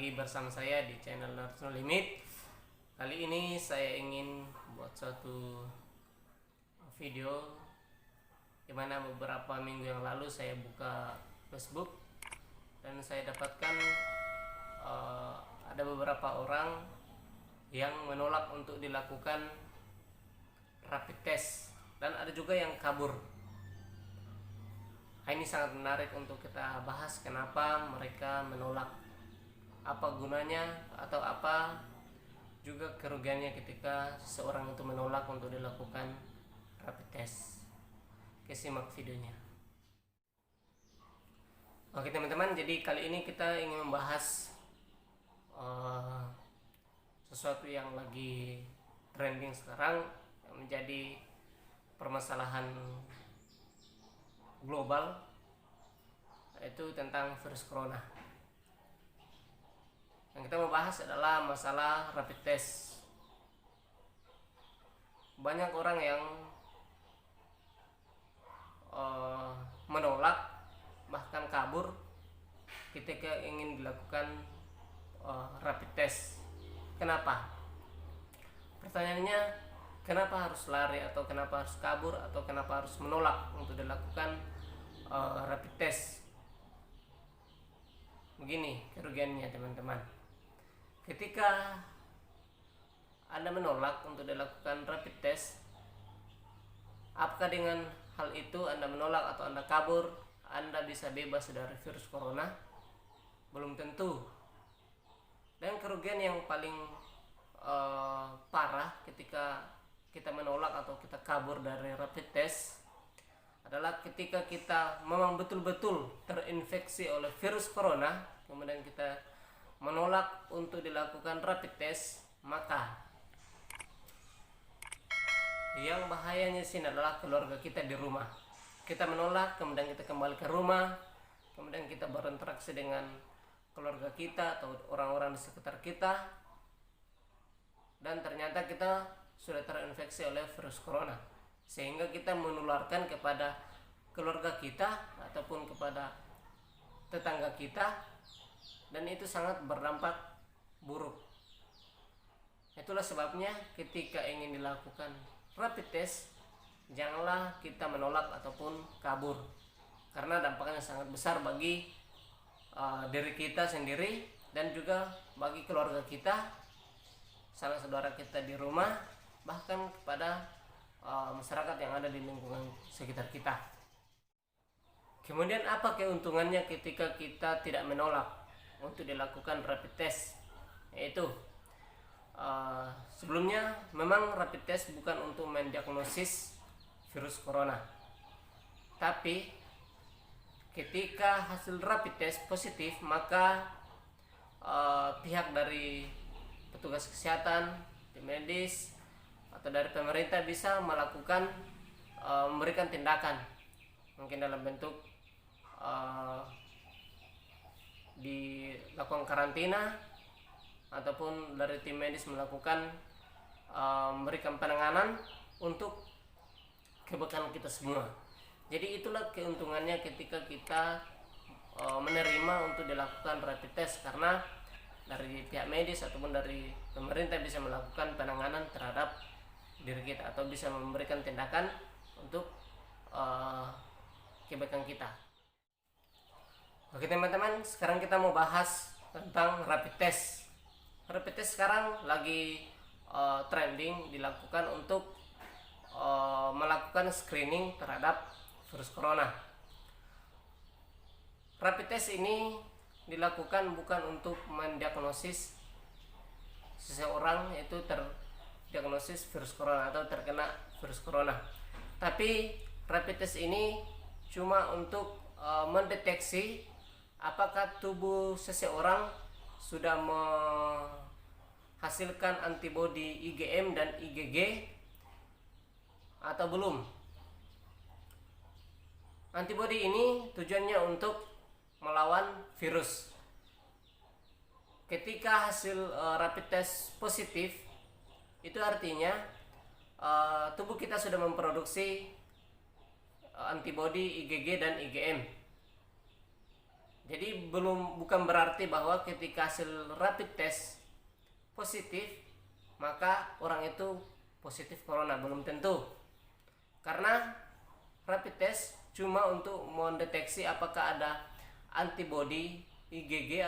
lagi bersama saya di channel Nerds No Limit. Kali ini saya ingin buat suatu video dimana beberapa minggu yang lalu saya buka Facebook dan saya dapatkan ada beberapa orang yang menolak untuk dilakukan rapid test dan ada juga yang kabur. Ini sangat menarik untuk kita bahas, kenapa mereka menolak, apa gunanya atau apa juga kerugiannya ketika seseorang itu menolak untuk dilakukan rapid test. Oke, simak videonya. Oke teman-teman, jadi kali ini kita ingin membahas sesuatu yang lagi trending sekarang, yang menjadi permasalahan global, yaitu tentang virus corona. Yang kita mau bahas adalah masalah rapid test. Banyak orang yang menolak, bahkan kabur ketika ingin dilakukan rapid test. Kenapa? Pertanyaannya, kenapa harus lari, atau kenapa harus kabur, atau kenapa harus menolak untuk dilakukan rapid test? Begini kerugiannya teman-teman. Ketika Anda menolak untuk dilakukan rapid test, apakah dengan hal itu Anda menolak atau Anda kabur, Anda bisa bebas dari virus corona? Belum tentu. Dan kerugian yang paling parah ketika kita menolak atau kita kabur dari rapid test adalah ketika kita memang betul-betul terinfeksi oleh virus corona, kemudian kita menolak untuk dilakukan rapid test, maka yang bahayanya sini adalah keluarga kita di rumah. Kita menolak, kemudian kita kembali ke rumah, kemudian kita berinteraksi dengan keluarga kita atau orang-orang di sekitar kita, dan ternyata kita sudah terinfeksi oleh virus corona, sehingga kita menularkan kepada keluarga kita ataupun kepada tetangga kita, dan itu sangat berdampak buruk. Itulah sebabnya ketika ingin dilakukan rapid test, janganlah kita menolak ataupun kabur, karena dampaknya sangat besar bagi diri kita sendiri dan juga bagi keluarga kita, sanak saudara kita di rumah, bahkan kepada masyarakat yang ada di lingkungan sekitar kita. Kemudian apa keuntungannya ketika kita tidak menolak untuk dilakukan rapid test? Yaitu sebelumnya memang rapid test bukan untuk mendiagnosis virus corona, tapi ketika hasil rapid test positif, maka pihak dari petugas kesehatan, tim medis, atau dari pemerintah bisa melakukan memberikan tindakan, mungkin dalam bentuk dilakukan karantina, ataupun dari tim medis melakukan memberikan penanganan untuk kebaikan kita semua. Jadi itulah keuntungannya ketika kita menerima untuk dilakukan rapid test, karena dari pihak medis ataupun dari pemerintah bisa melakukan penanganan terhadap diri kita atau bisa memberikan tindakan untuk kebaikan kita. Oke teman-teman, sekarang kita mau bahas tentang rapid test. Rapid test sekarang lagi trending dilakukan untuk melakukan screening terhadap virus corona. Rapid test ini dilakukan bukan untuk mendiagnosis seseorang itu terdiagnosis virus corona atau terkena virus corona, tapi rapid test ini cuma untuk mendeteksi apakah tubuh seseorang sudah menghasilkan antibodi IgM dan IgG atau belum. Antibodi ini tujuannya untuk melawan virus. Ketika hasil rapid test positif, itu artinya tubuh kita sudah memproduksi antibodi IgG dan IgM. Jadi bukan berarti bahwa ketika hasil rapid test positif maka orang itu positif corona, belum tentu. Karena rapid test cuma untuk mendeteksi apakah ada antibodi IgG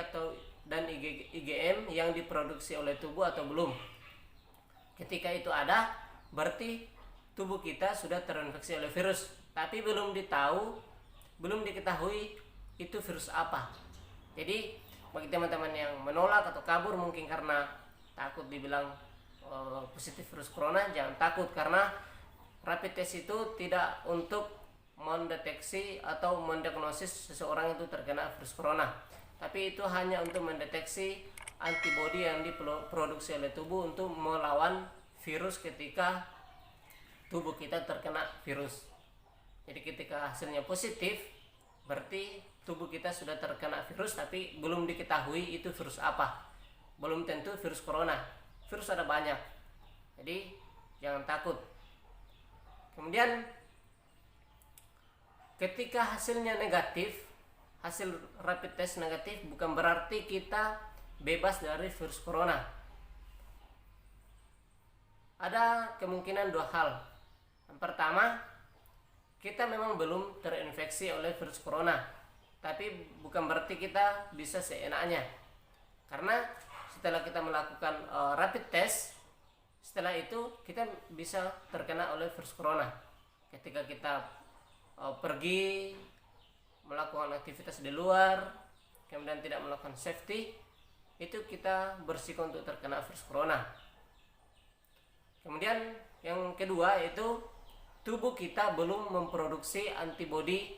dan IgM yang diproduksi oleh tubuh atau belum. Ketika itu ada, berarti tubuh kita sudah terinfeksi oleh virus, tapi belum diketahui itu virus apa. Jadi bagi teman-teman yang menolak atau kabur mungkin karena takut dibilang positif virus corona, jangan takut, karena rapid test itu tidak untuk mendeteksi atau mendiagnosis seseorang itu terkena virus corona, tapi itu hanya untuk mendeteksi antibodi yang diproduksi oleh tubuh untuk melawan virus ketika tubuh kita terkena virus. Jadi ketika hasilnya positif berarti tubuh kita sudah terkena virus, tapi belum diketahui itu virus apa. Belum tentu virus corona, virus ada banyak, jadi jangan takut. Kemudian ketika hasilnya negatif, hasil rapid test negatif, bukan berarti kita bebas dari virus corona. Ada kemungkinan dua hal. Yang pertama, kita memang belum terinfeksi oleh virus corona, tapi bukan berarti kita bisa seenaknya. Karena setelah kita melakukan rapid test, setelah itu kita bisa terkena oleh virus corona. Ketika kita pergi melakukan aktivitas di luar, kemudian tidak melakukan safety, itu kita bersiko untuk terkena virus corona. Kemudian yang kedua yaitu tubuh kita belum memproduksi antibodi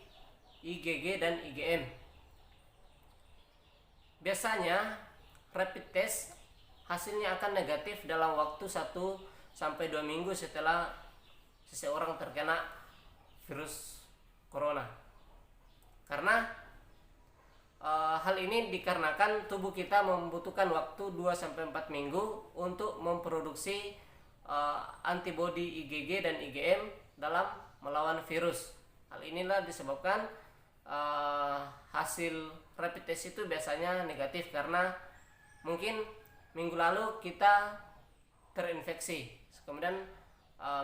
IgG dan IgM. Biasanya rapid test hasilnya akan negatif dalam waktu 1 sampai 2 minggu setelah seseorang terkena virus corona. Karena hal ini dikarenakan tubuh kita membutuhkan waktu 2 sampai 4 minggu untuk memproduksi antibodi IgG dan IgM dalam melawan virus. Hal inilah disebabkan hasil rapid test itu biasanya negatif karena mungkin minggu lalu kita terinfeksi, kemudian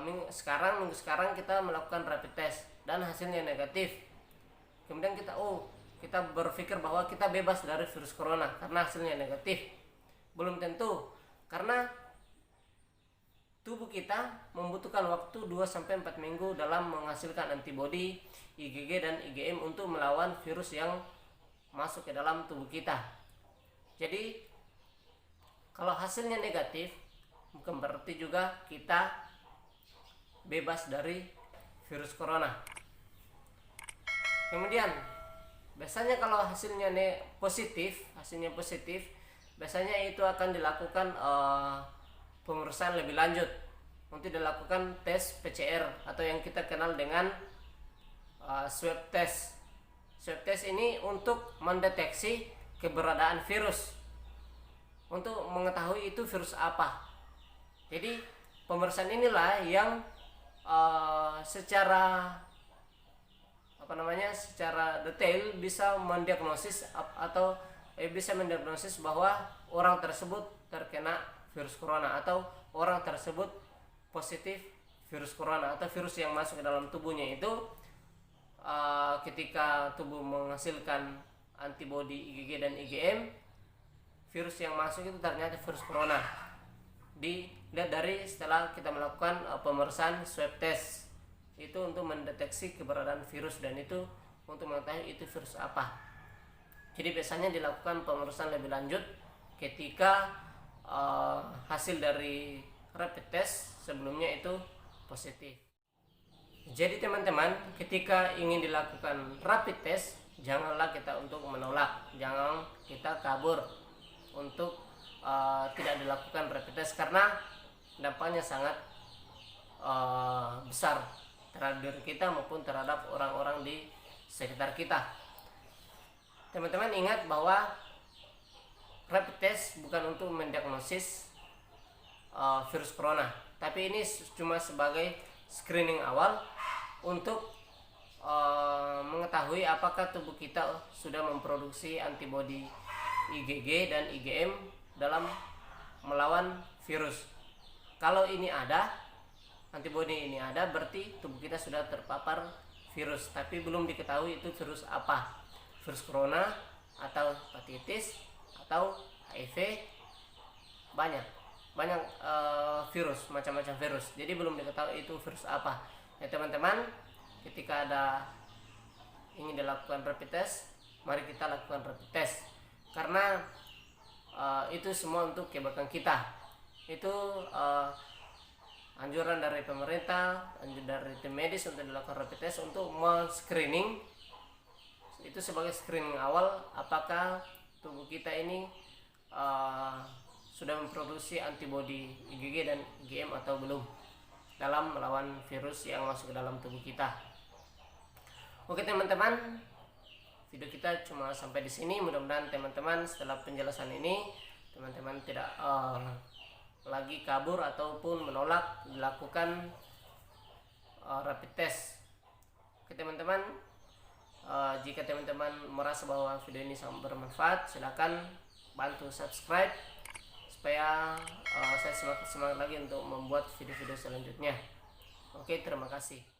minggu sekarang kita melakukan rapid test dan hasilnya negatif. Kemudian kita berpikir bahwa kita bebas dari virus corona karena hasilnya negatif. Belum tentu, karena tubuh kita membutuhkan waktu 2 sampai 4 minggu dalam menghasilkan antibodi IgG dan IgM untuk melawan virus yang masuk ke dalam tubuh kita. Jadi kalau hasilnya negatif bukan berarti juga kita bebas dari virus corona. Kemudian biasanya kalau hasilnya positif, biasanya itu akan dilakukan pemeriksaan lebih lanjut untuk dilakukan tes PCR atau yang kita kenal dengan swab test. Swab test ini untuk mendeteksi keberadaan virus, untuk mengetahui itu virus apa. Jadi pemeriksaan inilah yang secara detail bisa mendiagnosis bahwa orang tersebut terkena virus corona atau orang tersebut positif virus corona atau virus yang masuk ke dalam tubuhnya itu ketika tubuh menghasilkan antibodi IgG dan IgM, virus yang masuk itu ternyata virus corona. Dilihat dari setelah kita melakukan pemeriksaan swab test itu untuk mendeteksi keberadaan virus dan itu untuk mengetahui itu virus apa. Jadi biasanya dilakukan pemeriksaan lebih lanjut ketika hasil dari rapid test sebelumnya itu positif. Jadi teman-teman, ketika ingin dilakukan rapid test, janganlah kita untuk menolak, jangan kita kabur untuk tidak dilakukan rapid test karena dampaknya sangat besar terhadap diri kita maupun terhadap orang-orang di sekitar kita. Teman-teman ingat bahwa rapid test bukan untuk mendiagnosis virus corona, tapi ini cuma sebagai screening awal untuk mengetahui apakah tubuh kita sudah memproduksi antibodi IgG dan IgM dalam melawan virus. Kalau ini ada, antibodi ini ada, berarti tubuh kita sudah terpapar virus, tapi belum diketahui itu virus apa, virus corona atau hepatitis atau HIV, banyak virus, macam-macam virus, jadi belum diketahui itu virus apa. Ya teman-teman, ketika ingin dilakukan rapid test, mari kita lakukan rapid test, karena itu semua untuk kebaikan kita. Itu anjuran dari pemerintah, anjuran dari tim medis untuk dilakukan rapid test untuk men-screening. Itu sebagai screening awal apakah tubuh kita ini sudah memproduksi antibodi IgG dan IgM atau belum dalam melawan virus yang masuk ke dalam tubuh kita. Oke teman-teman, video kita cuma sampai di sini. Mudah-mudahan teman-teman setelah penjelasan ini teman-teman tidak lagi kabur ataupun menolak dilakukan rapid test. Oke teman-teman, jika teman-teman merasa bahwa video ini sangat bermanfaat, silakan bantu subscribe supaya saya semakin semangat lagi untuk membuat video-video selanjutnya. Oke, terima kasih.